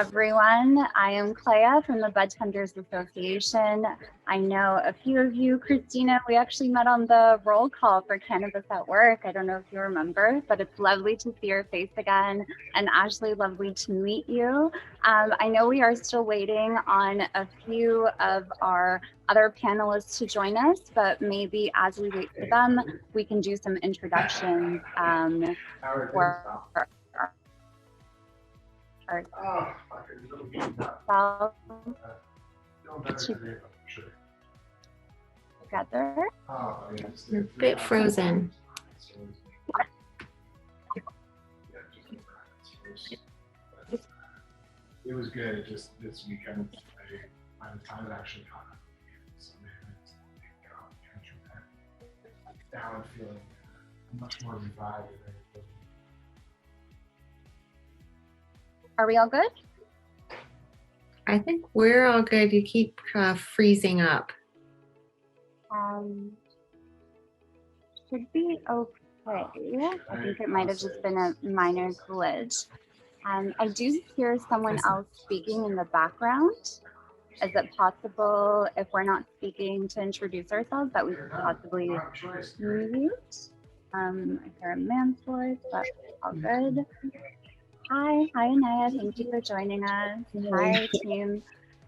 everyone. I am Klea from the Budtenders Association. I know a few of you, Christina, we actually met on the roll call for Cannabis at Work. I don't know if you remember, but it's lovely to see your face again. And Ashley, lovely to meet you. I know we are still waiting on a few of our other panelists to join us, but maybe as we wait for them, we can do some introductions for together. You're a bit frozen. It was good. It just this weekend, by the time it actually caught up, so now I'm feeling much more revived. Are we all good? I think we're all good. You keep freezing up. Should be okay. I think it might have just been a minor glitch. I do hear someone else speaking in the background. Is it possible, if we're not speaking, to introduce ourselves, that we could possibly mute? I hear a man's voice, but all good. Hi Aniya, thank you for joining us. Hi team.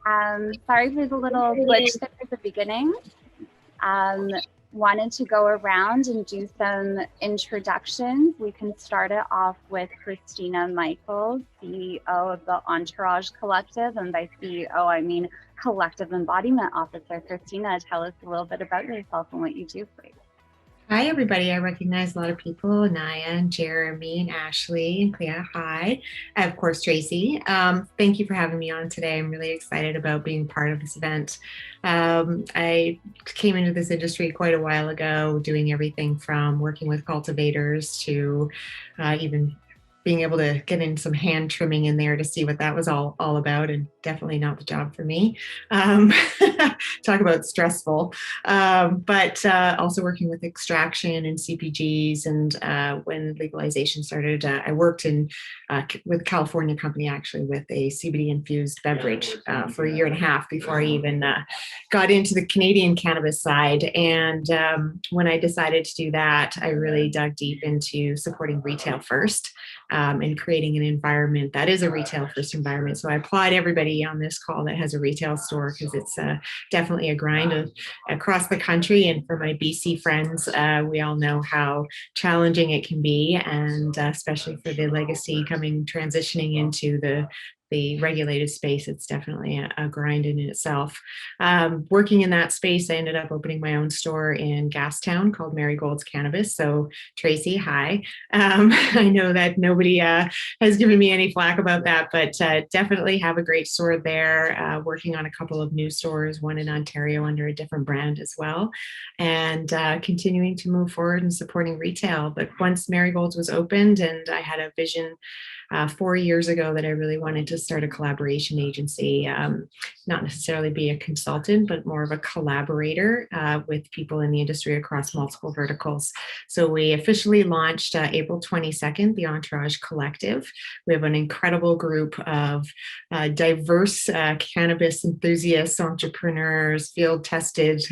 Sorry for the little glitch there at the beginning. Wanted to go around and do some introductions. We can start it off with Christina Michaels, CEO of the Entourage Collective, and by CEO I mean Collective Embodiment Officer. Christina, tell us a little bit about yourself and what you do, please. Hi, everybody. I recognize a lot of people, Aniya and Jeremy and Ashley and Klea. Hi. Of course, Tracy. Thank you for having me on today. I'm really excited about being part of this event. I came into this industry quite a while ago, doing everything from working with cultivators to even being able to get in some hand trimming in there to see what that was all about, and definitely not the job for me. Talk about stressful, but also working with extraction and CPGs. And when legalization started, I worked with a California company, actually, with a CBD infused beverage for a year and a half before I even got into the Canadian cannabis side. And when I decided to do that, I really dug deep into supporting retail first. And creating an environment that is a retail first environment. So I applaud everybody on this call that has a retail store, because it's definitely a grind across the country. And for my BC friends, we all know how challenging it can be, and especially for the legacy transitioning into the regulated space, it's definitely a grind in itself. Working in that space, I ended up opening my own store in Gastown called Marigold's Cannabis. So Tracy, hi. I know that nobody has given me any flack about that, but definitely have a great store there. Working on a couple of new stores, one in Ontario under a different brand as well, and continuing to move forward and supporting retail. But once Marigold's was opened, and I had a vision 4 years ago that I really wanted to start a collaboration agency, not necessarily be a consultant, but more of a collaborator with people in the industry across multiple verticals. So we officially launched April 22nd, the Entourage Collective. We have an incredible group of diverse cannabis enthusiasts, entrepreneurs, field-tested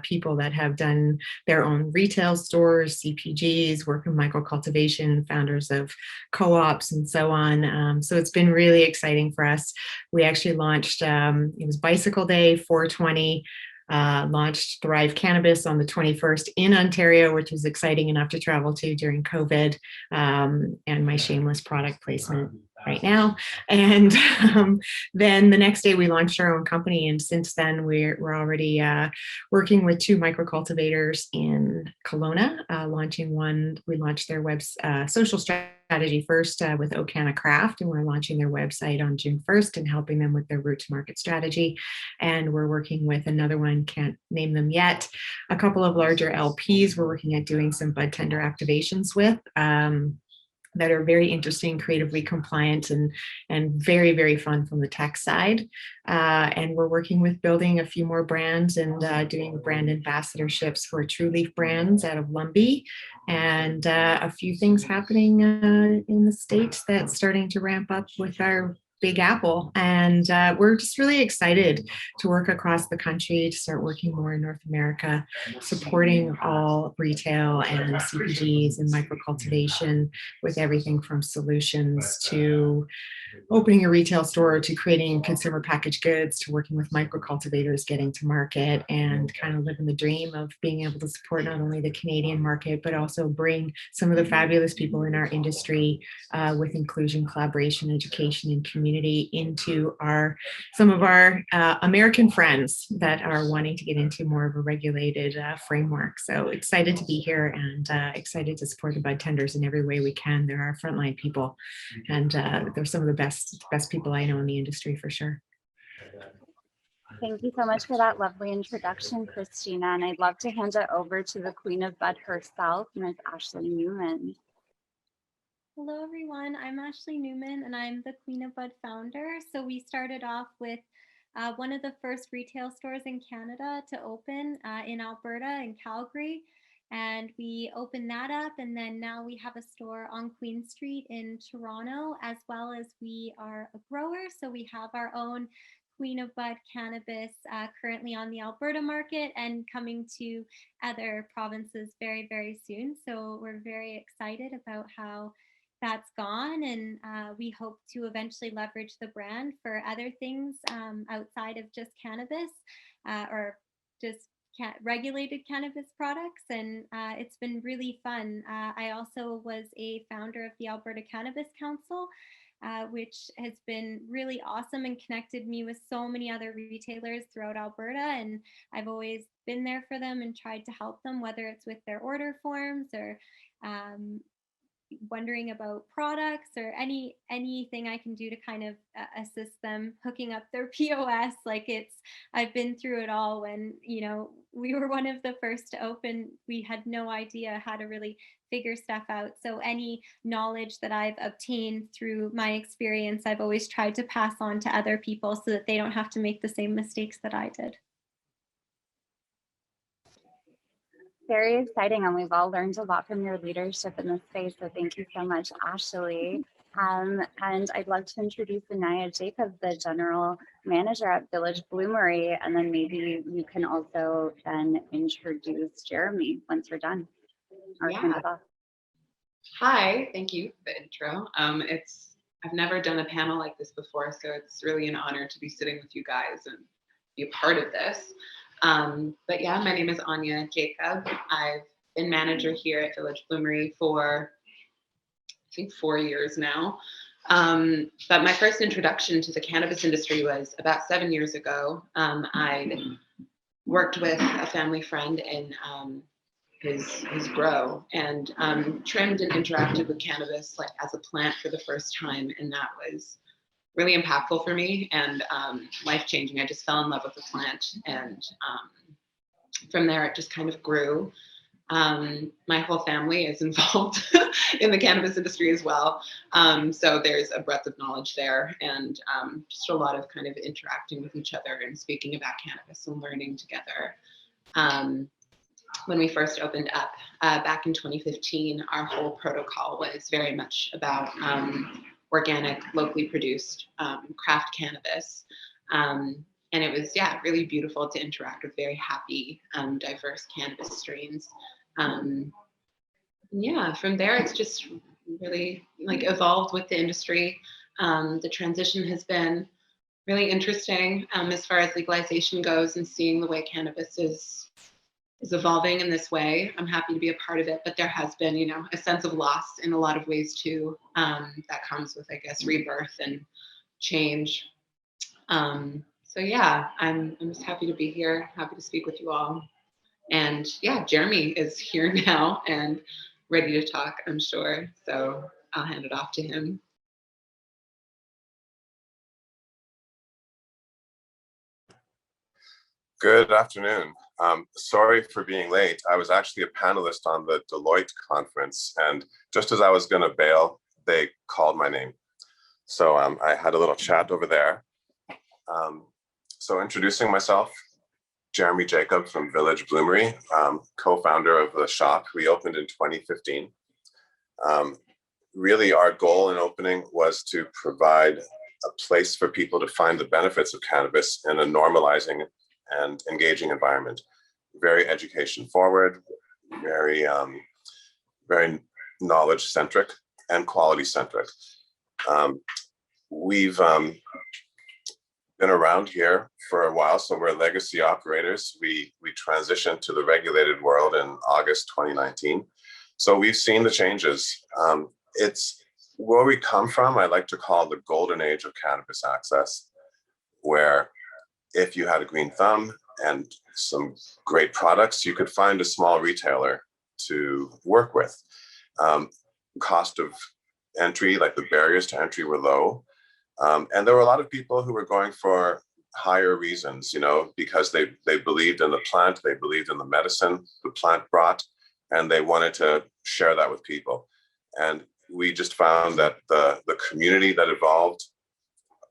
people that have done their own retail stores, CPGs, work in micro-cultivation, founders of co-ops, and so on. So it's been really exciting for us. We actually launched, it was Bicycle Day, 420, launched Thrive Cannabis on the 21st in Ontario, which was exciting enough to travel to during COVID, and my shameless product placement right now. And then the next day we launched our own company. And since then we're already working with 2 micro cultivators in Kelowna, launching one. We launched their social strategy first with Okana Craft, and we're launching their website on June 1st and helping them with their route to market strategy. And we're working with another one, can't name them yet, a couple of larger LPs we're working at doing some Budtender activations with. That are very interesting, creatively compliant, and very, very fun from the tech side. And we're working with building a few more brands and doing brand ambassadorships for True Leaf brands out of Lumbee, and a few things happening in the States that's starting to ramp up with our Big Apple. And we're just really excited to work across the country, to start working more in North America, supporting all retail and CPGs and microcultivation with everything from solutions to opening a retail store, to creating consumer packaged goods, to working with microcultivators getting to market, and kind of living the dream of being able to support not only the Canadian market, but also bring some of the fabulous people in our industry with inclusion, collaboration, education, and community into some of our American friends that are wanting to get into more of a regulated framework. So excited to be here, and excited to support the Budtenders in every way we can. They're our frontline people, and they're some of the best people I know in the industry for sure. Thank you so much for that lovely introduction, Christina. And I'd love to hand it over to the Queen of Bud herself, Ms. Ashley Newman. Hello, everyone. I'm Ashley Newman, and I'm the Queen of Bud founder. So we started off with one of the first retail stores in Canada to open in Alberta, in Calgary. And we opened that up, and then now we have a store on Queen Street in Toronto, as well as we are a grower. So we have our own Queen of Bud cannabis currently on the Alberta market and coming to other provinces very, very soon. So we're very excited about how that's gone, and we hope to eventually leverage the brand for other things outside of just cannabis or just regulated cannabis products. And it's been really fun. I also was a founder of the Alberta Cannabis Council, which has been really awesome and connected me with so many other retailers throughout Alberta. And I've always been there for them and tried to help them, whether it's with their order forms or wondering about products or anything I can do to kind of assist them hooking up their POS. I've been through it all. When, we were one of the first to open, we had no idea how to really figure stuff out. So any knowledge that I've obtained through my experience, I've always tried to pass on to other people so that they don't have to make the same mistakes that I did. Very exciting, and we've all learned a lot from your leadership in this space. So thank you so much, Ashley. And I'd love to introduce Aniya Jacob, the general manager at Village Bloomery, and then maybe you can also then introduce Jeramy once you're done. Hi, thank you for the intro. I've never done a panel like this before, so it's really an honor to be sitting with you guys and be a part of this. But yeah, my name is Aniya Jacob. I've been manager here at Village Bloomery for, I think, 4 years now. But my first introduction to the cannabis industry was about 7 years ago. I worked with a family friend in his grow, and trimmed and interacted with cannabis as a plant for the first time, and that was really impactful for me and life-changing. I just fell in love with the plant, and from there it just kind of grew. My whole family is involved in the cannabis industry as well, so there's a breadth of knowledge there, and just a lot of kind of interacting with each other and speaking about cannabis and learning together. When we first opened up back in 2015, our whole protocol was very much about organic, locally produced craft cannabis. And it was, really beautiful to interact with very happy, diverse cannabis strains. From there, it's just really evolved with the industry. The transition has been really interesting as far as legalization goes, and seeing the way cannabis is evolving in this way. I'm happy to be a part of it, but there has been, a sense of loss in a lot of ways too. That comes with, I guess, rebirth and change. I'm just happy to be here, happy to speak with you all. And Jeramy is here now and ready to talk, I'm sure. So I'll hand it off to him. Good afternoon. Sorry for being late. I was actually a panelist on the Deloitte conference, and just as I was going to bail, they called my name. So I had a little chat over there. So introducing myself, Jeramy Jacob from Village Bloomery, co-founder of the shop. We opened in 2015. Really, our goal in opening was to provide a place for people to find the benefits of cannabis in a normalizing and engaging environment. Very education forward, very, very knowledge centric and quality centric. We've been around here for a while, so we're legacy operators. We transitioned to the regulated world in August 2019. So we've seen the changes. It's where we come from, I like to call the golden age of cannabis access, where if you had a green thumb and some great products, you could find a small retailer to work with. Cost of entry, like the barriers to entry, were low. And there were a lot of people who were going for higher reasons, you know, because they believed in the plant, they believed in the medicine the plant brought, and they wanted to share that with people. And we just found that the community that evolved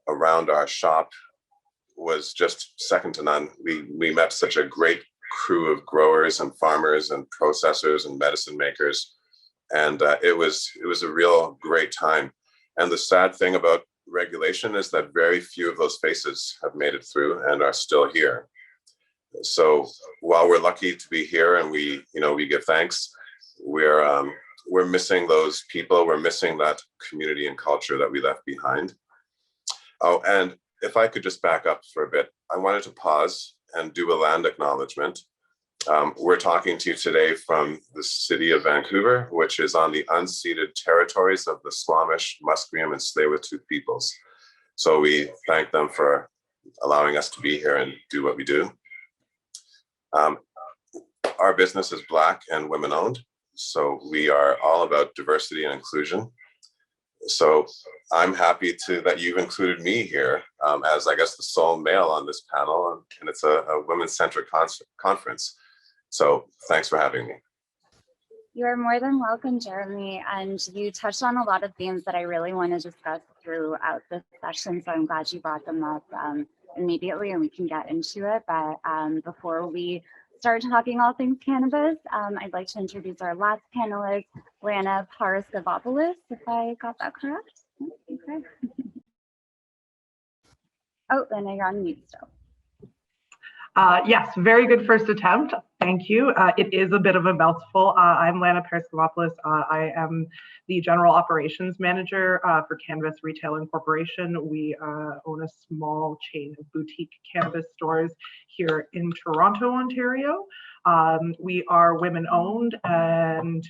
around our shop was just second to none. We met such a great crew of growers and farmers and processors and medicine makers. And it was a real great time. And the sad thing about regulation is that very few of those faces have made it through and are still here. So while we're lucky to be here and we give thanks, we're missing those people. We're missing that community and culture that we left behind. Oh, and if I could just back up for a bit, I wanted to pause and do a land acknowledgement. We're talking to you today from the city of Vancouver, which is on the unceded territories of the Squamish, Musqueam, and Tsleil-Waututh peoples. So we thank them for allowing us to be here and do what we do. Our business is Black and women owned, so we are all about diversity and inclusion. So I'm happy that you've included me here as, I guess, the sole male on this panel, and it's a women-centric conference. So thanks for having me. You are more than welcome, Jeremy. And you touched on a lot of themes that I really want to discuss throughout this session. So I'm glad you brought them up immediately and we can get into it. But before we start talking all things cannabis, I'd like to introduce our last panelist, Lana Paraskevopoulos, if I got that correct. Okay. Oh, Lana, you're on mute still. Yes, very good first attempt. Thank you. It is a bit of a mouthful. I'm Lana Paraskevopoulos. I am the General Operations Manager for Cannabis Retail Incorporation. We own a small chain of boutique cannabis stores here in Toronto, Ontario. We are women owned and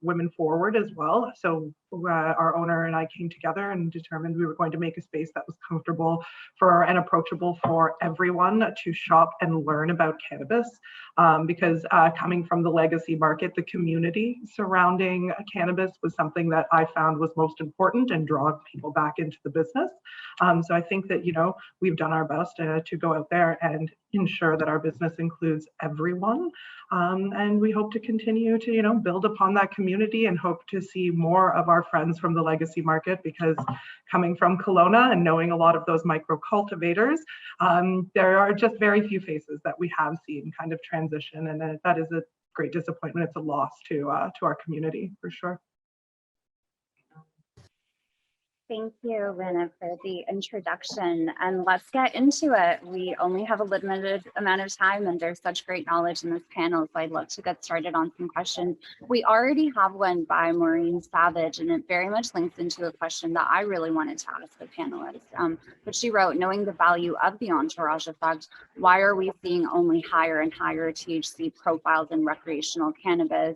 women forward as well. So our owner and I came together and determined we were going to make a space that was comfortable and approachable for everyone to shop and learn about cannabis. Because coming from the legacy market, the community surrounding cannabis was something that I found was most important and draw people back into the business. So I think that, we've done our best to go out there and ensure that our business includes everyone. And we hope to continue to, build upon that community and hope to see more of our friends from the legacy market, because coming from Kelowna and knowing a lot of those micro cultivators, there are just very few faces that we have seen kind of transition. And that is a great disappointment. It's a loss to our community for sure. Thank you, Lana, for the introduction. And let's get into it. We only have a limited amount of time and there's such great knowledge in this panel. So I'd love to get started on some questions. We already have one by Maureen Savage, and it very much links into a question that I really wanted to ask the panelists. But she wrote, knowing the value of the entourage effect, why are we seeing only higher and higher THC profiles in recreational cannabis?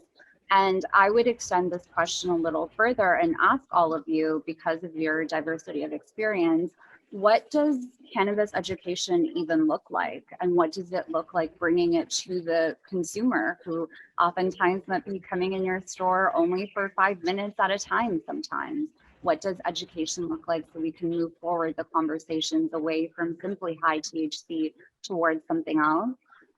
And I would extend this question a little further and ask all of you, because of your diversity of experience, what does cannabis education even look like? And what does it look like bringing it to the consumer, who oftentimes might be coming in your store only for 5 minutes at a time sometimes? What does education look like so we can move forward the conversations away from simply high THC towards something else?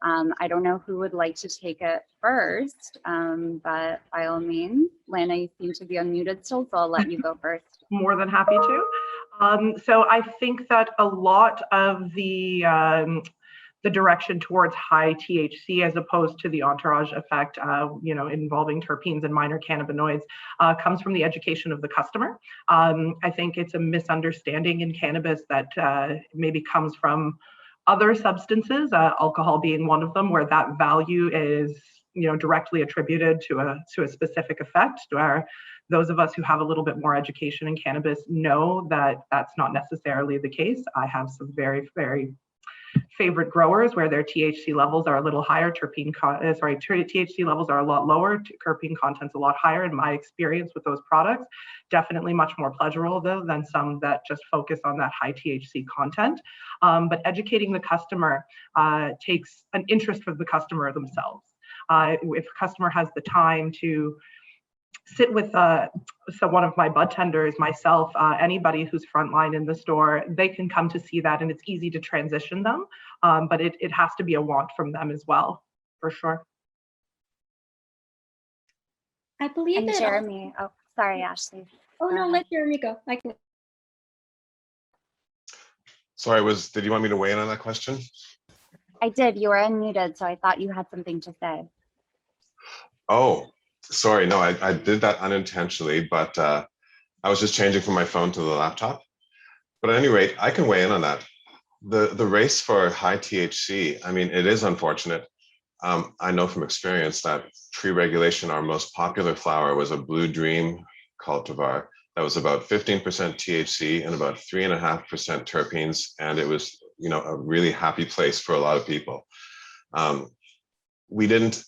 I don't know who would like to take it first, but by all means, Lana, you seem to be unmuted still, so I'll let you go first. More than happy to. So I think that a lot of the the direction towards high THC as opposed to the entourage effect, involving terpenes and minor cannabinoids, comes from the education of the customer. I think it's a misunderstanding in cannabis that maybe comes from other substances, alcohol being one of them, where that value is directly attributed to a specific effect. Where those of us who have a little bit more education in cannabis know that that's not necessarily the case. I have some very, very favorite growers where their THC levels are a little higher, THC levels are a lot lower, terpene content's a lot higher. In my experience with those products, definitely much more pleasurable though than some that just focus on that high THC content. But educating the customer takes an interest for the customer themselves. If a customer has the time to sit with one of my budtenders, myself, anybody who's frontline in the store, they can come to see that, and it's easy to transition them. But it has to be a want from them as well, for sure. I believe And that Jeremy, oh, sorry, Ashley. Oh no, let Jeremy go. I can. Sorry, did you want me to weigh in on that question? I did. You were unmuted, so I thought you had something to say. Oh, sorry. No, I did that unintentionally, but I was just changing from my phone to the laptop. But at any rate, I can weigh in on that. The race for high THC, I mean, it is unfortunate. I know from experience that pre-regulation, our most popular flower was a Blue Dream cultivar that was about 15% THC and about 3.5% terpenes. And it was, a really happy place for a lot of people. We didn't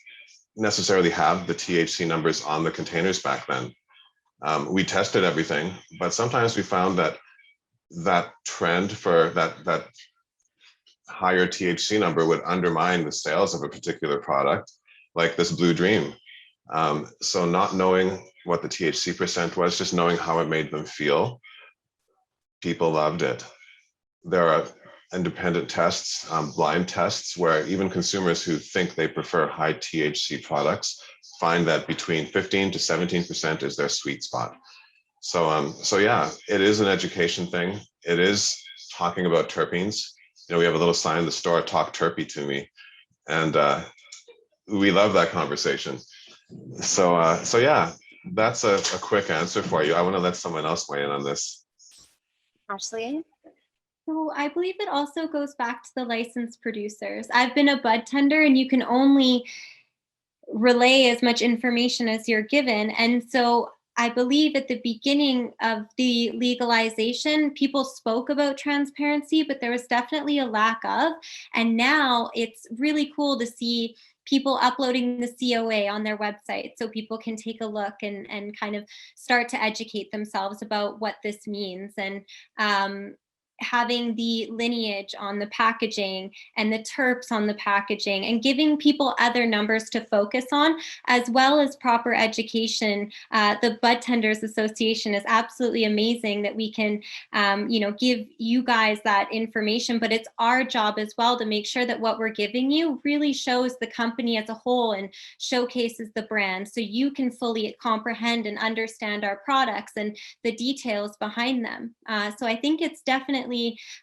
necessarily have the THC numbers on the containers back then. We tested everything, but sometimes we found that trend for that higher THC number would undermine the sales of a particular product, like this Blue Dream. So not knowing what the THC percent was, just knowing how it made them feel, people loved it. There are independent tests, blind tests, where even consumers who think they prefer high THC products find that between 15 to 17% is their sweet spot. So yeah, it is an education thing. It is talking about terpenes. We have a little sign in the store, "Talk Terpy to me," and we love that conversation. So yeah, that's a quick answer for you. I want to let someone else weigh in on this. Ashley? So I believe it also goes back to the licensed producers. I've been a bud tender, and you can only relay as much information as you're given. And so I believe at the beginning of the legalization, people spoke about transparency, but there was definitely a lack of. And now it's really cool to see people uploading the COA on their website so people can take a look and kind of start to educate themselves about what this means. And having the lineage on the packaging and the terps on the packaging, and giving people other numbers to focus on, as well as proper education. The Budtenders Association is absolutely amazing that we can, give you guys that information, but it's our job as well to make sure that what we're giving you really shows the company as a whole and showcases the brand, so you can fully comprehend and understand our products and the details behind them. So I think it's definitely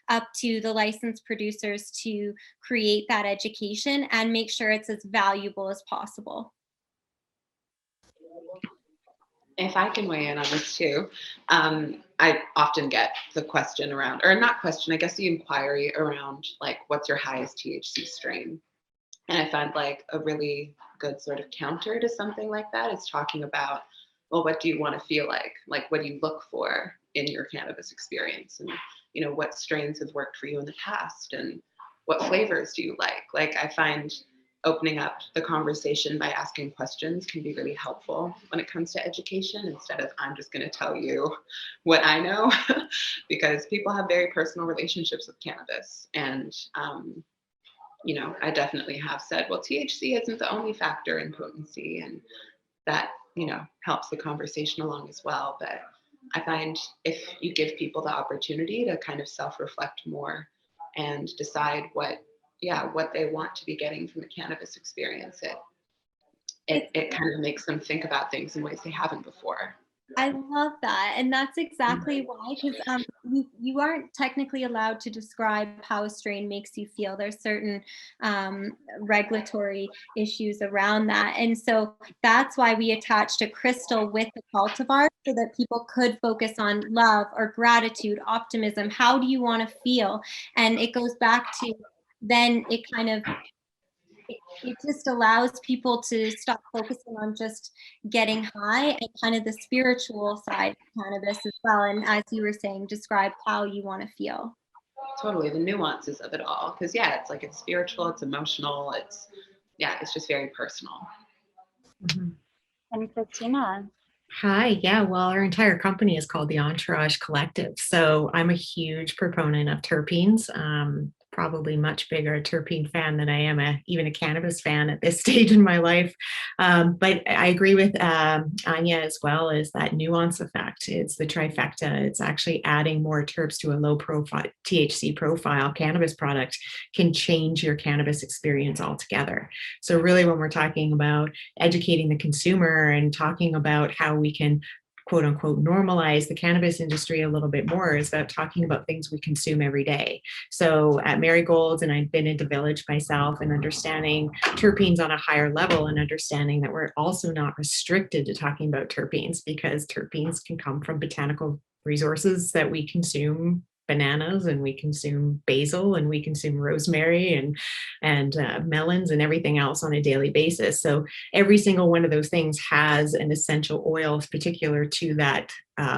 up to the licensed producers to create that education and make sure it's as valuable as possible. If I can weigh in on this too, I often get the question around, or not question, I guess the inquiry around, like, what's your highest THC strain? And I find like a really good sort of counter to something like that is talking about, well, what do you want to feel like? Like, what do you look for in your cannabis experience? And what strains have worked for you in the past, and what flavors do you like? Like, I find opening up the conversation by asking questions can be really helpful when it comes to education, instead of I'm just going to tell you what I know, because people have very personal relationships with cannabis. And, I definitely have said, well, THC isn't the only factor in potency, and that, helps the conversation along as well. But I find if you give people the opportunity to kind of self-reflect more and decide what they want to be getting from the cannabis experience, it kind of makes them think about things in ways they haven't before. I love that. And that's exactly why, because you aren't technically allowed to describe how a strain makes you feel. There's certain regulatory issues around that. And so that's why we attached a crystal with the cultivar so that people could focus on love or gratitude, optimism. How do you want to feel? And it goes back to then it kind of it just allows people to stop focusing on just getting high and kind of the spiritual side of cannabis as well. And as you were saying, describe how you want to feel. Totally, the nuances of it all. Because yeah, it's like it's spiritual, it's emotional, it's just very personal. Mm-hmm. And Christina. Hi, yeah, well, our entire company is called the Entourage Collective. So I'm a huge proponent of terpenes, probably much bigger terpene fan than I am even a cannabis fan at this stage in my life. But I agree with Aniya as well, is that nuance effect. It's the trifecta. It's actually adding more terps to a low profile THC profile cannabis product can change your cannabis experience altogether. So really when we're talking about educating the consumer and talking about how we can quote unquote normalize the cannabis industry a little bit more is about talking about things we consume every day. So at Marigold, and I've been into Village myself, and understanding terpenes on a higher level and understanding that we're also not restricted to talking about terpenes, because terpenes can come from botanical resources that we consume, bananas, and we consume basil, and we consume rosemary and melons and everything else on a daily basis. So every single one of those things has an essential oil particular to that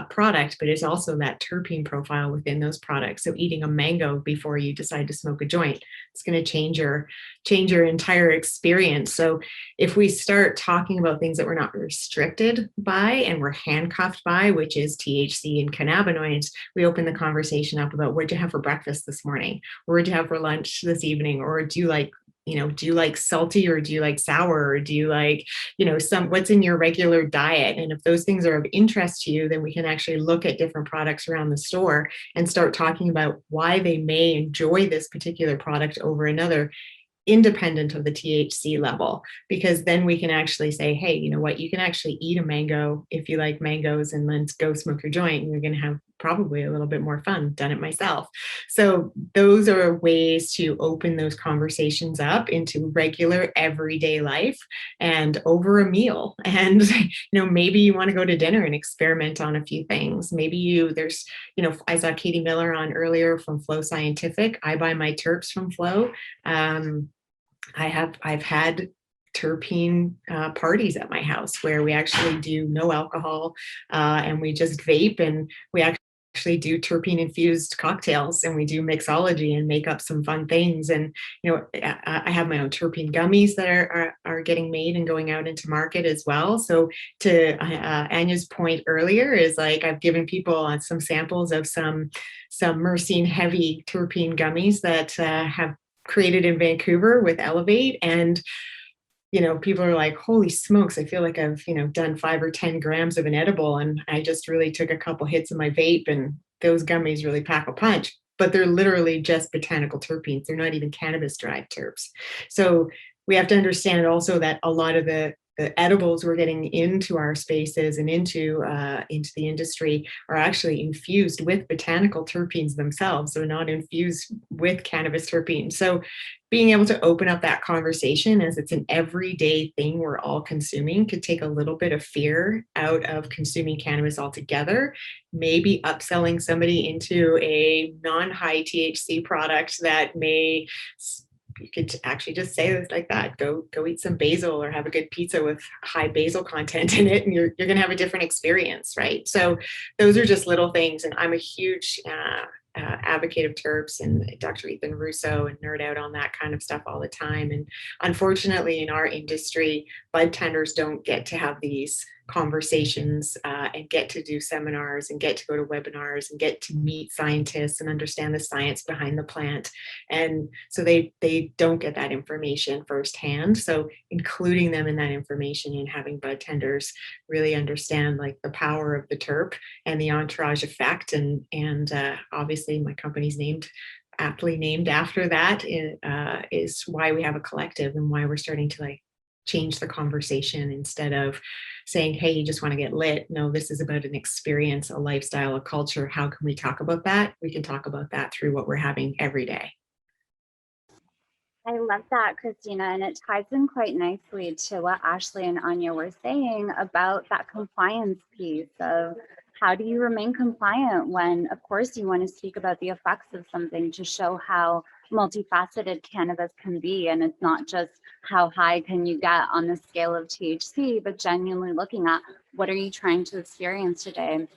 product, but it's also that terpene profile within those products. So eating a mango before you decide to smoke a joint, it's going to change your entire experience. So if we start talking about things that we're not restricted by and we're handcuffed by, which is THC and cannabinoids, we open the conversation up about what'd you have for breakfast this morning, or what'd you have for lunch this evening, or do you like salty, or do you like sour, or do you like, what's in your regular diet? And if those things are of interest to you, then we can actually look at different products around the store and start talking about why they may enjoy this particular product over another, independent of the THC level, because then we can actually say, hey, you know what, you can actually eat a mango if you like mangoes, and then go smoke your joint, and you're going to have probably a little bit more fun. Done it myself. So those are ways to open those conversations up into regular everyday life and over a meal. And maybe you want to go to dinner and experiment on a few things. Maybe I saw Katie Miller on earlier from Flow Scientific. I buy my terps from Flow. I've had terpene parties at my house where we actually do no alcohol and we just vape, and we actually do terpene infused cocktails, and we do mixology and make up some fun things. And I have my own terpene gummies that are getting made and going out into market as well. So to Anya's point earlier, is like I've given people some samples of some myrcene heavy terpene gummies that have created in Vancouver with Elevate, and people are like, holy smokes, I feel like I've done 5 or 10 grams of an edible, and I just really took a couple hits of my vape, and those gummies really pack a punch. But they're literally just botanical terpenes. They're not even cannabis derived terps. So we have to understand also that a lot of the edibles we're getting into our spaces and into the industry are actually infused with botanical terpenes themselves. They're not infused with cannabis terpenes. So being able to open up that conversation, as it's an everyday thing we're all consuming, could take a little bit of fear out of consuming cannabis altogether. Maybe upselling somebody into a non-high THC product that may, you could actually just say this like that, go eat some basil or have a good pizza with high basil content in it, and you're going to have a different experience, right? So those are just little things. And I'm a huge advocate of terps, and Dr. Ethan Russo, and nerd out on that kind of stuff all the time. And unfortunately in our industry, budtenders don't get to have these conversations and get to do seminars and get to go to webinars and get to meet scientists and understand the science behind the plant. And so they don't get that information firsthand. So including them in that information and having budtenders really understand like the power of the terp and the entourage effect. And obviously my company's aptly named after that, is why we have a collective and why we're starting to like change the conversation instead of saying, hey, you just want to get lit. No, this is about an experience, a lifestyle, a culture. How can we talk about that? We can talk about that through what we're having every day. I love that, Christina, and it ties in quite nicely to what Ashley and Aniya were saying about that compliance piece of how do you remain compliant when, of course, you want to speak about the effects of something to show how multifaceted cannabis can be. And it's not just how high can you get on the scale of THC, but genuinely looking at what are you trying to experience today.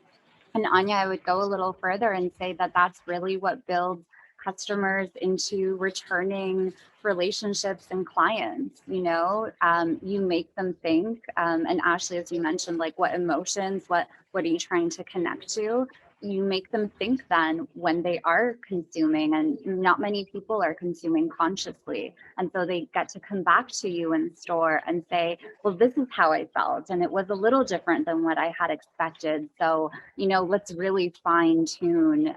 And Aniya, I would go a little further and say that that's really what builds customers into returning relationships and clients. You make them think, and Ashley, as you mentioned, like what emotions, what are you trying to connect to? You make them think then when they are consuming, and not many people are consuming consciously. And so they get to come back to you in the store and say, well, this is how I felt. And it was a little different than what I had expected. So, let's really fine tune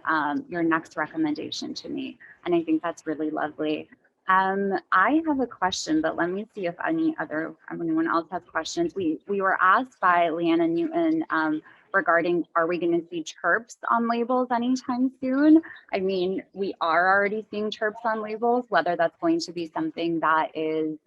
your next recommendation to me. And I think that's really lovely. I have a question, but let me see if anyone else has questions. We were asked by Lana Newman regarding, are we going to see chirps on labels anytime soon? I mean, we are already seeing chirps on labels. Whether that's going to be something that is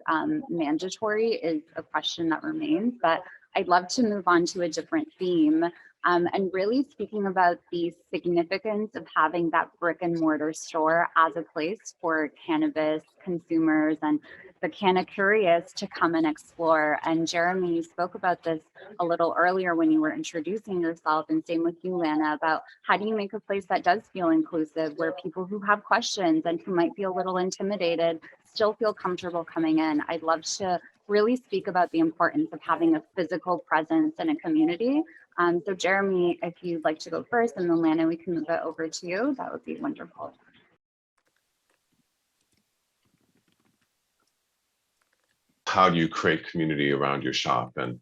mandatory is a question that remains, but I'd love to move on to a different theme. And really speaking about the significance of having that brick and mortar store as a place for cannabis consumers and the canna curious to come and explore. And Jeremy, you spoke about this a little earlier when you were introducing yourself, and same with you, Lana, about how do you make a place that does feel inclusive, where people who have questions and who might be a little intimidated still feel comfortable coming in. I'd love to really speak about the importance of having a physical presence in a community. So Jeremy, if you'd like to go first, and then Lana, we can move it over to you. That would be wonderful. How do you create community around your shop? And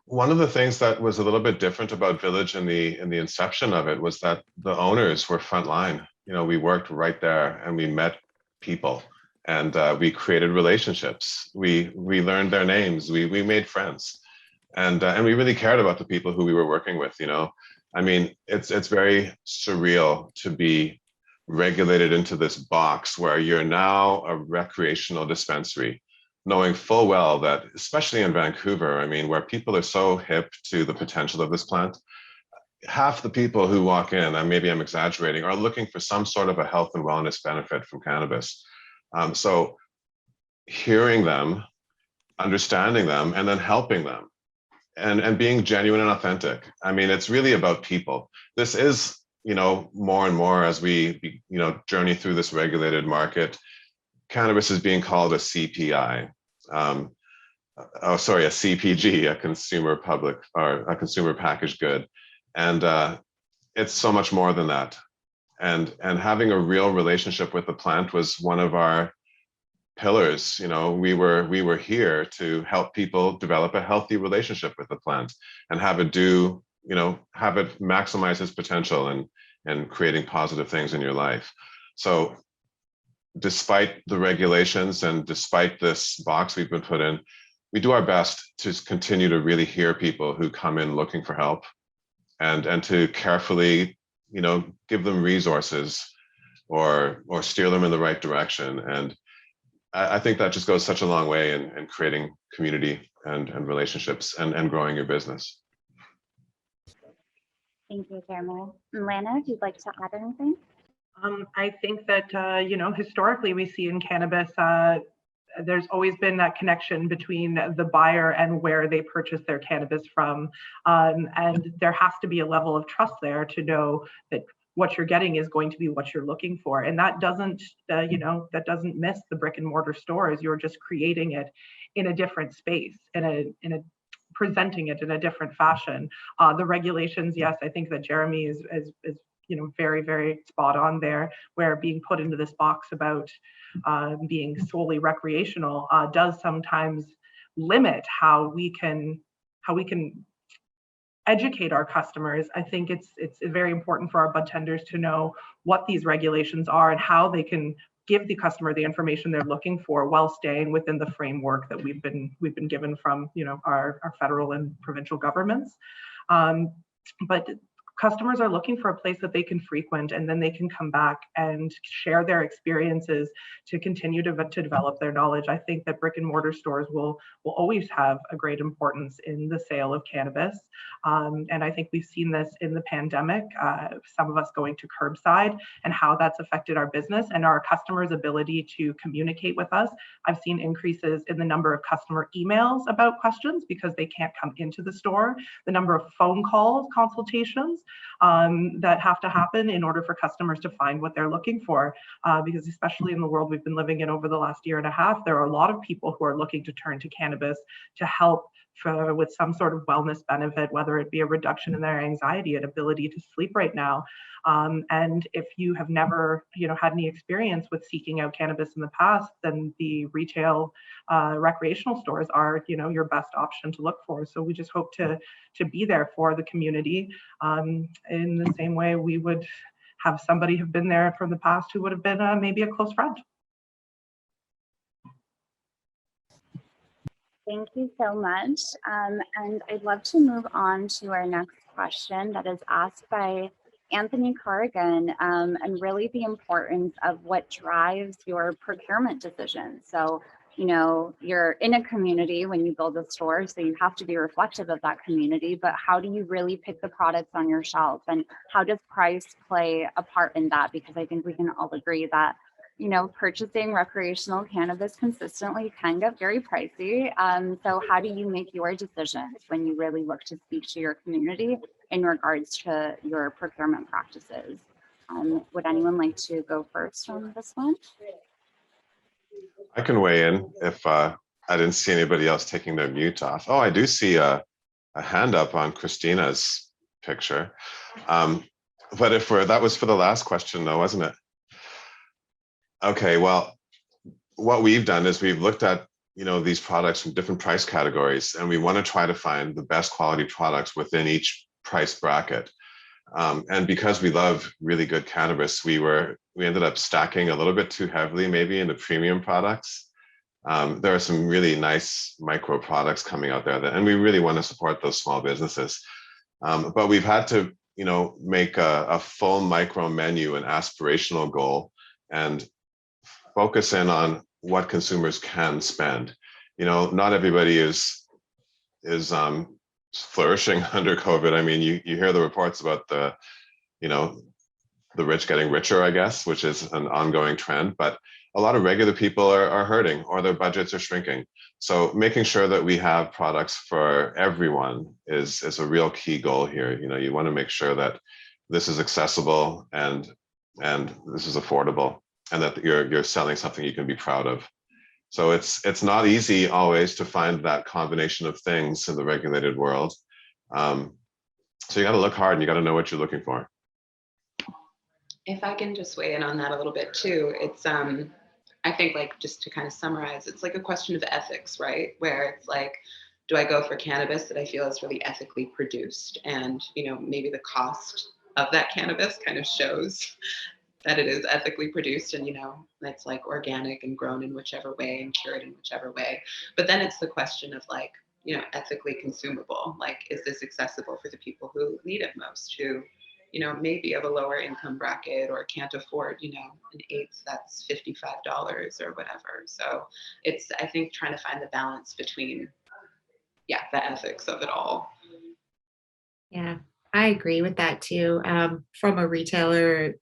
one of the things that was a little bit different about Village in the inception of it was that the owners were frontline. We worked right there and we met people, and we created relationships. We learned their names. We made friends. And we really cared about the people who we were working with. I mean, it's very surreal to be regulated into this box where you're now a recreational dispensary, knowing full well that, especially in Vancouver, I mean, where people are so hip to the potential of this plant, half the people who walk in, and maybe I'm exaggerating, are looking for some sort of a health and wellness benefit from cannabis. So hearing them, understanding them, and then helping them, and being genuine and authentic. I mean, it's really about people. This is, more and more as we, journey through this regulated market, cannabis is being called a CPI. A CPG, a consumer packaged good. And it's so much more than that. And having a real relationship with the plant was one of our pillars. We were here to help people develop a healthy relationship with the plant and have it maximize its potential and creating positive things in your life. So despite the regulations and despite this box we've been put in, we do our best to continue to really hear people who come in looking for help, and to carefully, give them resources or steer them in the right direction. And I think that just goes such a long way in creating community and relationships and growing your business. Thank you, Jeremy. And Lana, if you'd like to add anything? I think that, historically we see in cannabis, there's always been that connection between the buyer and where they purchase their cannabis from. And there has to be a level of trust there to know that what you're getting is going to be what you're looking for. And that doesn't, that doesn't miss the brick and mortar stores. You're just creating it in a different space, in a presenting it in a different fashion. The regulations, yes, I think that Jeremy is very, very spot on there, where being put into this box about being solely recreational does sometimes limit how we can educate our customers. I think it's very important for our budtenders to know what these regulations are and how they can give the customer the information they're looking for while staying within the framework that we've been given from, you know, our federal and provincial governments. But customers are looking for a place that they can frequent, and then they can come back and share their experiences to continue to develop their knowledge. I think that brick and mortar stores will always have a great importance in the sale of cannabis. And I think we've seen this in the pandemic, some of us going to curbside and how that's affected our business and our customers' ability to communicate with us. I've seen increases in the number of customer emails about questions because they can't come into the store, the number of phone calls, consultations that have to happen in order for customers to find what they're looking for. Because especially in the world we've been living in over the last year and a half, there are a lot of people who are looking to turn to cannabis to help with some sort of wellness benefit, whether it be a reduction in their anxiety, an ability to sleep right now. And if you have never, you know, had any experience with seeking out cannabis in the past, then the retail recreational stores are, you know, your best option to look for. So we just hope to be there for the community in the same way we would have somebody have been there from the past who would have been maybe a close friend. Thank you so much. And I'd love to move on to our next question that is asked by Anthony Corrigan, and really the importance of what drives your procurement decisions. So, you know, you're in a community when you build a store, so you have to be reflective of that community, but how do you really pick the products on your shelf, and how does price play a part in that? Because I think we can all agree that, you know, purchasing recreational cannabis consistently can get very pricey. So how do you make your decisions when you really look to speak to your community in regards to your procurement practices? Would anyone like to go first on this one? I can weigh in if I didn't see anybody else taking their mute off. Oh, I do see a hand up on Christina's picture. But if that was for the last question though, wasn't it? Okay, well, what we've done is we've looked at, you know, these products from different price categories, and we want to try to find the best quality products within each price bracket. And because we love really good cannabis, we ended up stacking a little bit too heavily maybe in the premium products. There are some really nice micro products coming out there, and we really want to support those small businesses. But we've had to, you know, make a full micro menu an aspirational goal and focus in on what consumers can spend. You know, not everybody is flourishing under COVID. I mean, you hear the reports about the, you know, the rich getting richer, I guess, which is an ongoing trend, but a lot of regular people are hurting, or their budgets are shrinking. So making sure that we have products for everyone is a real key goal here. You know, you want to make sure that this is accessible and this is affordable, and that you're selling something you can be proud of. So it's not easy always to find that combination of things in the regulated world. So you got to look hard, and you got to know what you're looking for. If I can just weigh in on that a little bit too, it's I think, like, just to kind of summarize, it's like a question of ethics, right? Where it's like, do I go for cannabis that I feel is really ethically produced? And, you know, maybe the cost of that cannabis kind of shows that it is ethically produced, and, you know, it's like organic and grown in whichever way and cured in whichever way. But then it's the question of, like, you know, ethically consumable. Like, is this accessible for the people who need it most, who, you know, maybe of a lower income bracket or can't afford, you know, an eighth that's $55 or whatever. So it's, I think, trying to find the balance between, yeah, the ethics of it all. Yeah, I agree with that too. From a retailer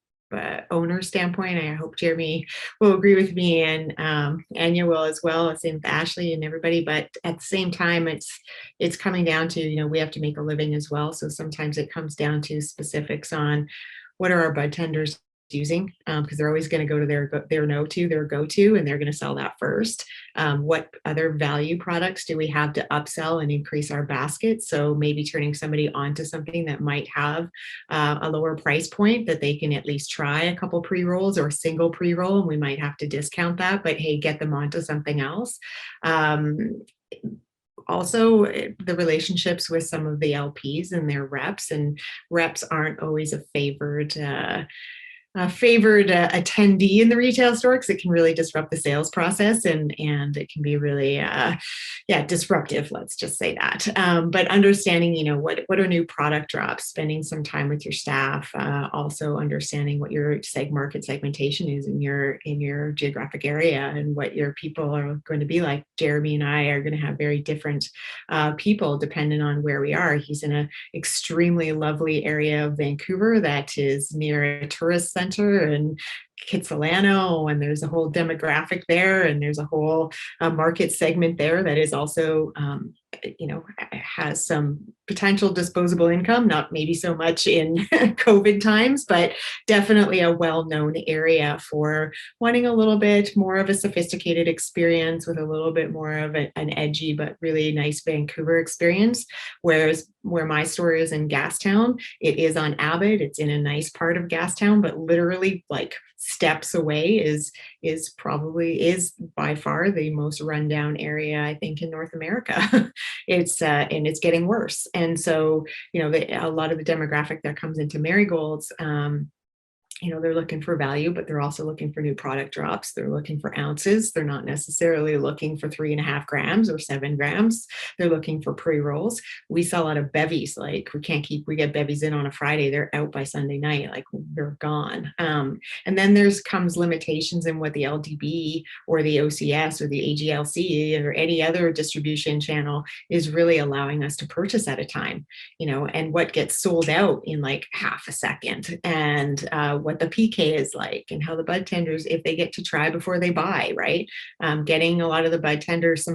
owner standpoint, I hope Jeremy will agree with me, and Aniya will as well, same with Ashley and everybody. But at the same time, it's coming down to, you know, we have to make a living as well. So sometimes it comes down to specifics on what are our budtenders using, because they're always going to go to their go-to, and they're going to sell that first. What other value products do we have to upsell and increase our basket? So maybe turning somebody onto something that might have a lower price point, that they can at least try a couple pre-rolls or a single pre-roll, and we might have to discount that, but hey, get them onto something else. Also, the relationships with some of the LPs and their reps, and reps aren't always a favored favored attendee in the retail store, because it can really disrupt the sales process, and it can be really disruptive, let's just say that. But understanding, what are new product drops, spending some time with your staff, also understanding what your market segmentation is in your geographic area, and what your people are going to be like. Jeramy and I are going to have very different people depending on where we are. He's in an extremely lovely area of Vancouver that is near a tourist center and Kitsilano, and there's a whole demographic there, and there's a whole market segment there that is also has some potential disposable income, not maybe so much in COVID times, but definitely a well-known area for wanting a little bit more of a sophisticated experience with a little bit more of an edgy but really nice Vancouver experience. Whereas where my store is in Gastown, it is on Abbott. It's in a nice part of Gastown, but literally like steps away is by far the most rundown area, I think, in North America. And it's getting worse. And so, a lot of the demographic that comes into Marigolds, they're looking for value, but they're also looking for new product drops. They're looking for ounces. They're not necessarily looking for 3.5 grams or 7 grams. They're looking for pre-rolls. We sell a lot of bevies. Like we get bevies in on a Friday. They're out by Sunday night. Like they're gone. And then comes limitations in what the LDB or the OCS or the AGLC or any other distribution channel is really allowing us to purchase at a time, and what gets sold out in like half a second, and what the PK is like, and how the budtenders, if they get to try before they buy, right? Getting a lot of the budtenders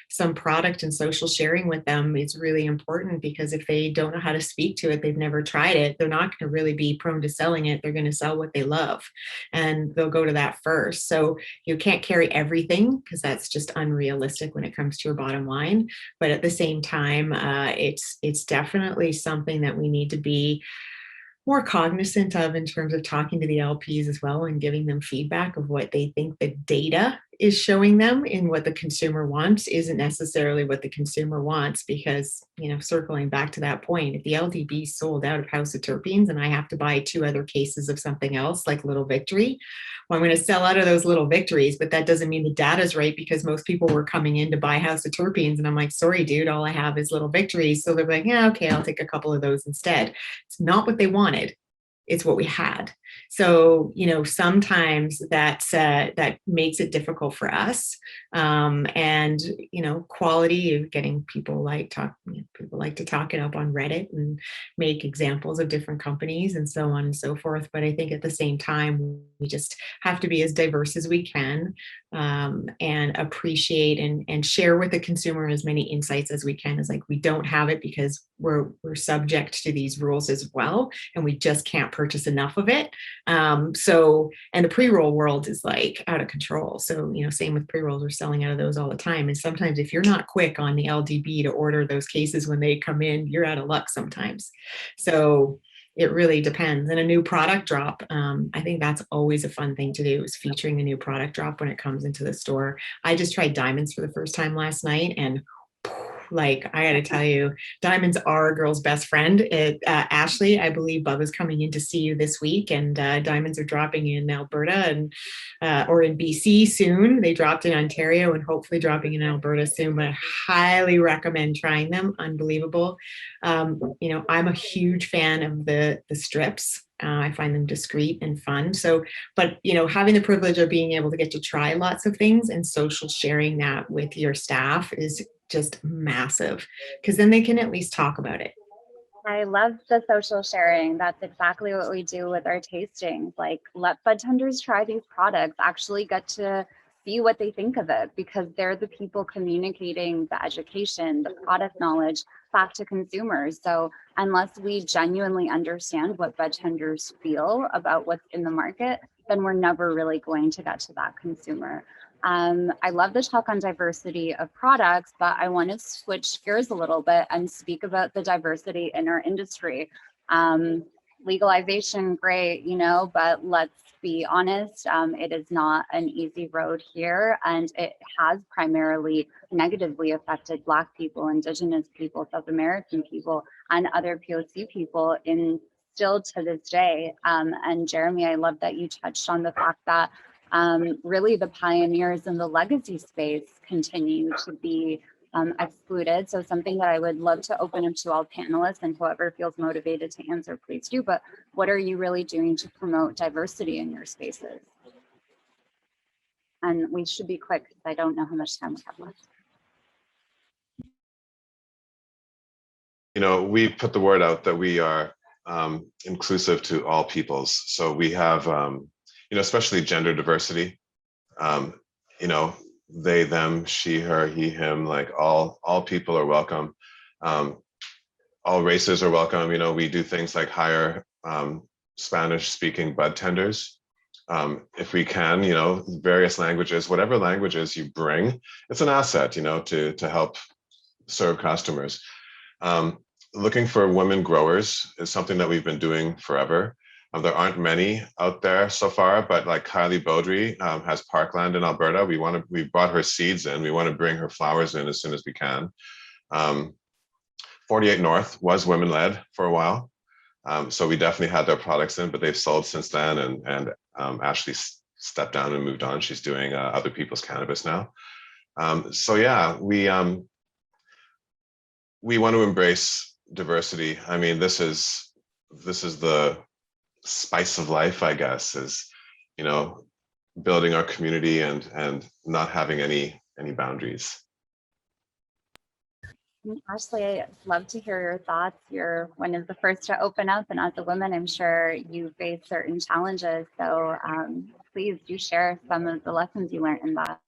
some product and social sharing with them is really important, because if they don't know how to speak to it, they've never tried it, they're not going to really be prone to selling it. They're going to sell what they love, and they'll go to that first. So you can't carry everything, because that's just unrealistic when it comes to your bottom line. But at the same time, it's definitely something that we need to be more cognizant of in terms of talking to the LPs as well, and giving them feedback of what they think the data is showing them, and what the consumer wants isn't necessarily what the consumer wants. Because, circling back to that point, if the LDB sold out of House of Terpenes and I have to buy 2 other cases of something else like Little Victory, well, I'm going to sell out of those Little Victories, but that doesn't mean the data's right, because most people were coming in to buy House of Terpenes, and I'm like, sorry, dude, all I have is Little Victories. So they're like, yeah, okay, I'll take a couple of those instead. It's not what they wanted. It's what we had. So, sometimes that makes it difficult for us. And, quality of getting people like to talk it up on Reddit and make examples of different companies and so on and so forth. But I think at the same time, we just have to be as diverse as we can, and appreciate and share with the consumer as many insights as we can. As like, we don't have it because we're subject to these rules as well, and we just can't purchase enough of it. And the pre-roll world is like out of control. So, same with pre-rolls, we're selling out of those all the time. And sometimes if you're not quick on the LDB to order those cases when they come in, you're out of luck sometimes. So it really depends. And a new product drop, I think that's always a fun thing to do, is featuring a new product drop when it comes into the store. I just tried diamonds for the first time last night, and like, I got to tell you, diamonds are a girl's best friend. Ashley, I believe Bubba's coming in to see you this week, and diamonds are dropping in Alberta and or in BC soon. They dropped in Ontario and hopefully dropping in Alberta soon, but I highly recommend trying them. Unbelievable. I'm a huge fan of the strips. I find them discreet and fun. So, but, having the privilege of being able to get to try lots of things and social sharing that with your staff is just massive, because then they can at least talk about it. I love the social sharing. That's exactly what we do with our tastings. Like, let budtenders try these products, actually get to see what they think of it, because they're the people communicating the education, the product knowledge back to consumers. So unless we genuinely understand what budtenders feel about what's in the market, then we're never really going to get to that consumer. I love the talk on diversity of products, but I want to switch gears a little bit and speak about the diversity in our industry. Legalization, great, but let's be honest, it is not an easy road here, and it has primarily negatively affected Black people, Indigenous people, South American people, and other POC people in still to this day. And Jeremy, I love that you touched on the fact that really the pioneers in the legacy space continue to be excluded. So something that I would love to open up to all panelists, and whoever feels motivated to answer, please do. But what are you really doing to promote diversity in your spaces? And we should be quick because I don't know how much time we have left. You know, we put the word out that we are inclusive to all peoples. So we have, you know, especially gender diversity, you know, they, them, she, her, he, him, like all people are welcome. All races are welcome. You know, we do things like hire Spanish speaking budtenders. If we can, you know, various languages, whatever languages you bring, it's an asset, you know, to help serve customers. Looking for women growers is something that we've been doing forever. There aren't many out there so far, but like Kylie Beaudry has parkland in Alberta. We brought her seeds in. We want to bring her flowers in as soon as we can. 48 North was women led for a while. So we definitely had their products in, but they've sold since then. And Ashley stepped down and moved on. She's doing other people's cannabis now. So yeah, we want to embrace diversity. I mean, this is the spice of life, I guess, is, you know, building our community and not having any boundaries. Ashley, I'd love to hear your thoughts. You're one of the first to open up, and as a woman, I'm sure you face certain challenges. So please do share some of the lessons you learned in that.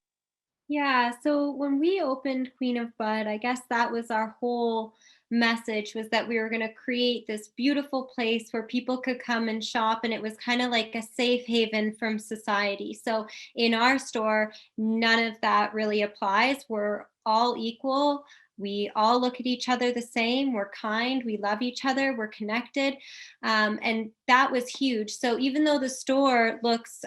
Yeah, so when we opened Queen of Bud, I guess that was our whole message, was that we were going to create this beautiful place where people could come and shop, and it was kind of like a safe haven from society. So in our store, none of that really applies. We're all equal. We all look at each other the same. We're kind. We love each other. We're connected. And that was huge. So even though the store looks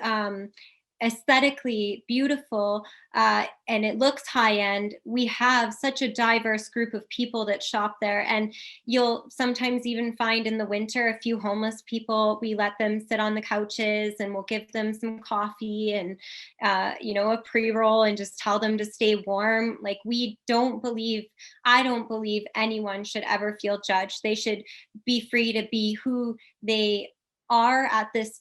aesthetically beautiful and it looks high end, we have such a diverse group of people that shop there. And you'll sometimes even find in the winter a few homeless people. We let them sit on the couches and we'll give them some coffee and you know, a pre-roll, and just tell them to stay warm. Like, I don't believe anyone should ever feel judged. They should be free to be who they are at this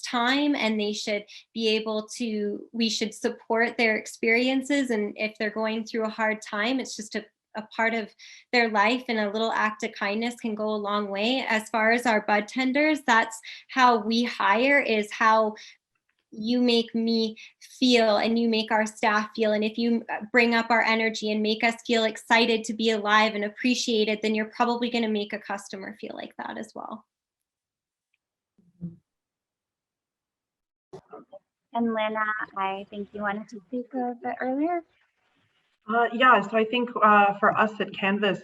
time, and they should be able to, we should support their experiences. And if they're going through a hard time, it's just a part of their life, and a little act of kindness can go a long way. As far as our budtenders, that's how we hire, is how you make me feel and you make our staff feel. And if you bring up our energy and make us feel excited to be alive and appreciated, then you're probably going to make a customer feel like that as well. And Lana, I think you wanted to speak a bit earlier. Yeah, so I think for us at Canvas,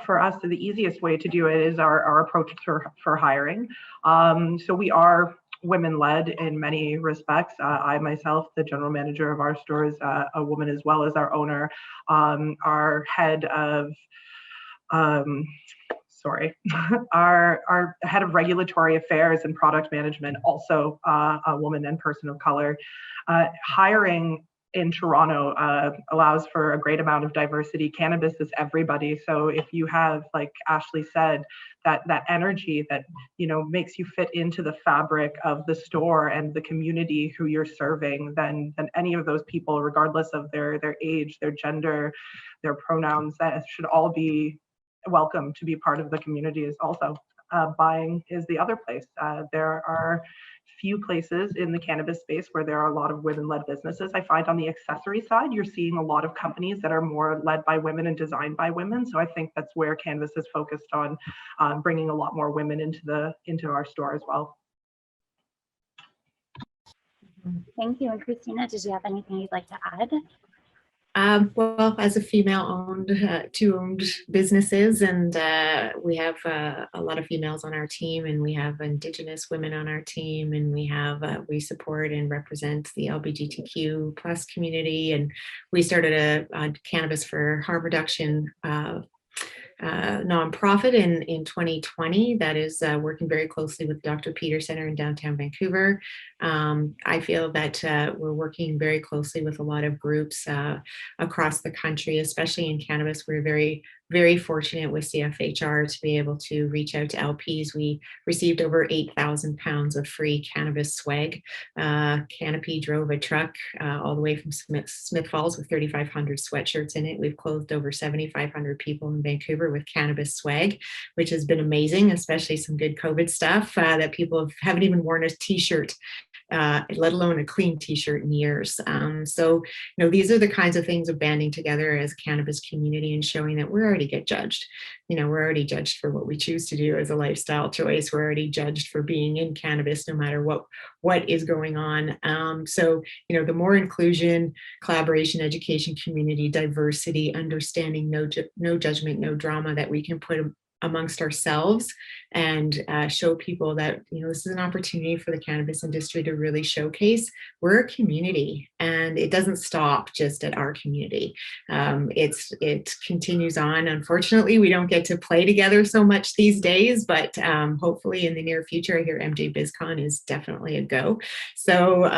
for us the easiest way to do it is our approach for hiring. So we are women-led in many respects. I myself, the general manager of our store, is a woman, as well as our owner. Our head of our head of regulatory affairs and product management, also a woman and person of color. Hiring in Toronto allows for a great amount of diversity. Cannabis is everybody. So if you have, like Ashley said, that energy that, you know, makes you fit into the fabric of the store and the community who you're serving, then any of those people, regardless of their age, their gender, their pronouns, that should all be welcome to be part of the community. Is also buying is the other place. There are few places in the cannabis space where there are a lot of women-led businesses. I find on the accessory side, you're seeing a lot of companies that are more led by women and designed by women. So I think that's where Canvas is focused on bringing a lot more women into our store as well. Thank you. And Christina, did you have anything you'd like to add? Well, as a female-owned, two-owned businesses, and we have a lot of females on our team, and we have Indigenous women on our team, and we support and represent the LGBTQ plus community, and we started a cannabis for harm reduction nonprofit in 2020 that is working very closely with Dr. Peter Center in downtown Vancouver. I feel that we're working very closely with a lot of groups across the country, especially in cannabis. We're very fortunate with CFHR to be able to reach out to LPs. We received over 8,000 pounds of free cannabis swag. Canopy drove a truck all the way from Smith Falls with 3,500 sweatshirts in it. We've clothed over 7,500 people in Vancouver with cannabis swag, which has been amazing, especially some good COVID stuff that people haven't even worn a t-shirt, let alone a clean t-shirt in years. So, these are the kinds of things of banding together as a cannabis community and showing that we already get judged. We're already judged for what we choose to do as a lifestyle choice. We're already judged for being in cannabis, no matter what is going on. So, the more inclusion, collaboration, education, community, diversity, understanding, no judgment, no drama that we can put amongst ourselves and show people that this is an opportunity for the cannabis industry to really showcase we're a community, and it doesn't stop just at our community. It continues on. Unfortunately, we don't get to play together so much these days, but hopefully in the near future, I hear MJ BizCon is definitely a go. So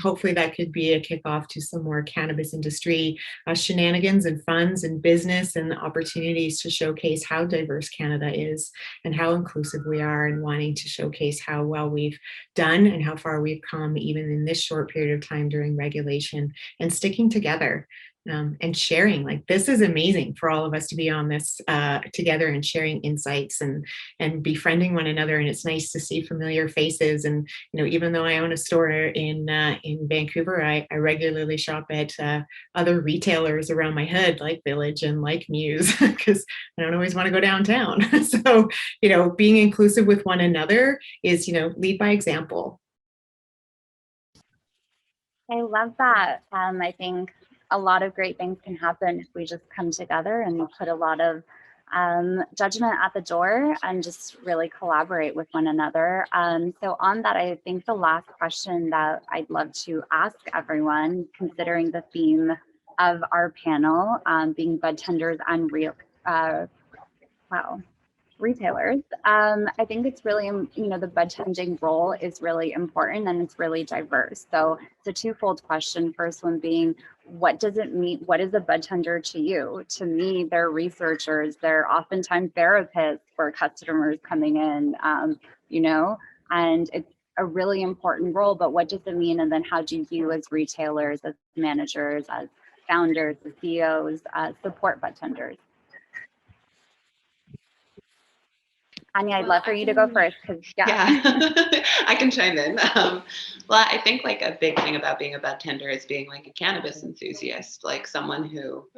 hopefully that could be a kickoff to some more cannabis industry shenanigans and funds and business and opportunities to showcase how diverse Canada is and how inclusive we are, and wanting to showcase how well we've done and how far we've come even in this short period of time during regulation, and sticking together and sharing. Like, this is amazing for all of us to be on this together and sharing insights and befriending one another. And it's nice to see familiar faces. And even though I own a store in Vancouver, I regularly shop at other retailers around my hood, like Village and like Muse, because I don't always want to go downtown. So being inclusive with one another is lead by example. I love that. I think a lot of great things can happen if we just come together and put a lot of judgment at the door and just really collaborate with one another. So on that, I think the last question that I'd love to ask everyone, considering the theme of our panel being budtenders and retailers, I think it's really, the budtending role is really important and it's really diverse. So it's a twofold question. First one being, what does it mean? What is a budtender to you? To me, they're researchers. They're oftentimes therapists for customers coming in, and it's a really important role, but what does it mean? And then how do you as retailers, as managers, as founders, as CEOs, support budtenders? Aniya, I'd love for you to go first, because yeah. I can chime in. Well, I think like a big thing about being a budtender is being like a cannabis enthusiast, like someone who,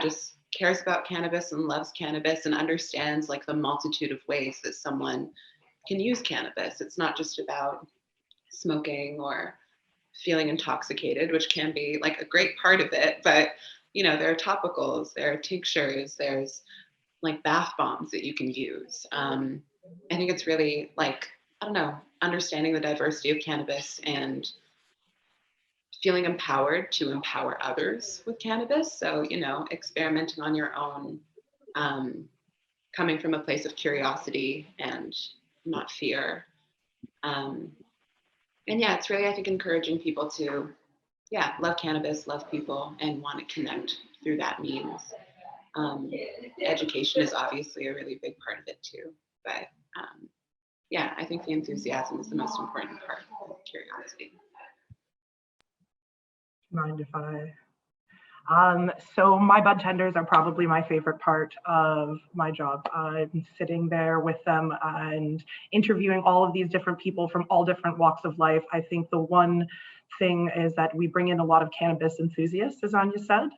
just cares about cannabis and loves cannabis and understands like the multitude of ways that someone can use cannabis. It's not just about smoking or feeling intoxicated, which can be like a great part of it, but there are topicals, there are tinctures, there's like bath bombs that you can use. I think it's really like, understanding the diversity of cannabis and feeling empowered to empower others with cannabis. So, experimenting on your own, coming from a place of curiosity and not fear. It's really, I think, encouraging people to, love cannabis, love people, and want to connect through that means. Education is obviously a really big part of it too, but I think the enthusiasm is the most important part of curiosity. 9 to 5. So my budtenders are probably my favorite part of my job. I'm sitting there with them and interviewing all of these different people from all different walks of life. I think the one thing is that we bring in a lot of cannabis enthusiasts, as Aniya said,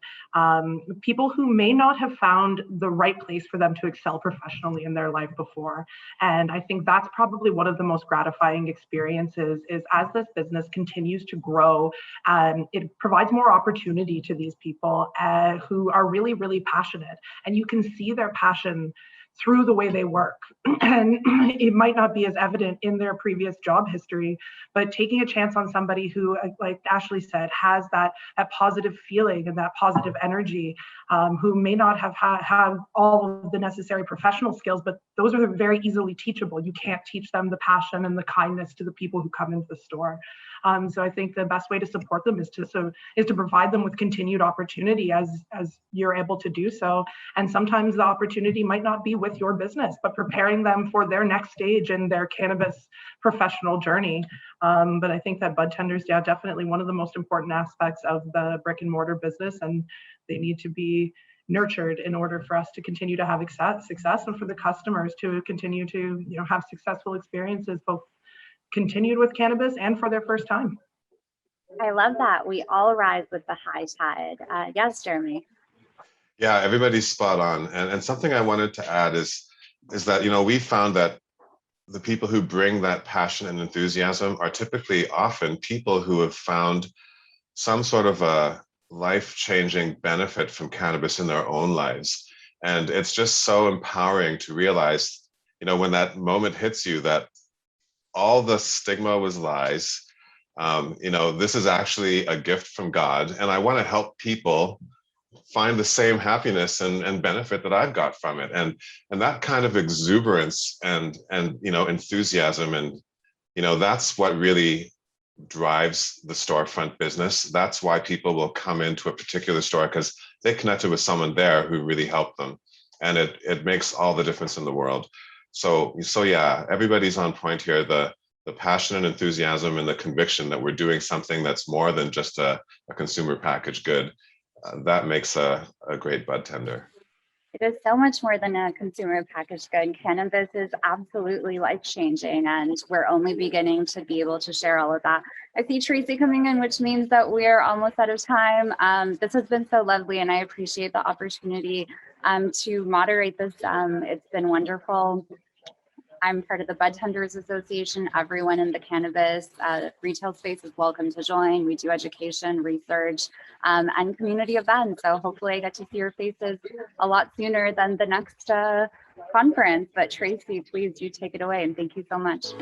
people who may not have found the right place for them to excel professionally in their life before. And I think that's probably one of the most gratifying experiences is as this business continues to grow, it provides more opportunity to these people who are really, really passionate. And you can see their passion through the way they work. And it might not be as evident in their previous job history, but taking a chance on somebody who, like Ashley said, has that positive feeling and that positive energy, who may not have all of the necessary professional skills, but those are very easily teachable. You can't teach them the passion and the kindness to the people who come into the store. So I think the best way to support them is to provide them with continued opportunity as you're able to do so. And sometimes the opportunity might not be with your business, but preparing them for their next stage in their cannabis professional journey. But I think that budtenders, yeah, definitely one of the most important aspects of the brick and mortar business, and they need to be nurtured in order for us to continue to have success and for the customers to continue to have successful experiences, both continued with cannabis and for their first time. I love that. We all rise with the high tide. Yes, Jeremy. Yeah, everybody's spot on. And something I wanted to add is that, we found that the people who bring that passion and enthusiasm are typically often people who have found some sort of a life-changing benefit from cannabis in their own lives. And it's just so empowering to realize, when that moment hits you that all the stigma was lies. This is actually a gift from God, and I want to help people find the same happiness and benefit that I've got from it. And that kind of exuberance and enthusiasm, and that's what really drives the storefront business. That's why people will come into a particular store, because they connected with someone there who really helped them, and it makes all the difference in the world. So yeah, everybody's on point here. The passion and enthusiasm and the conviction that we're doing something that's more than just a consumer packaged good, that makes a great budtender. It is so much more than a consumer packaged good. Cannabis is absolutely life-changing, and we're only beginning to be able to share all of that. I see Tracy coming in, which means that we're almost out of time. This has been so lovely, and I appreciate the opportunity to moderate this. It's been wonderful. I'm part of the Budtenders Association. Everyone in the cannabis retail space is welcome to join. We do education, research, and community events. So hopefully I get to see your faces a lot sooner than the next conference. But Tracy, please do take it away, and thank you so much.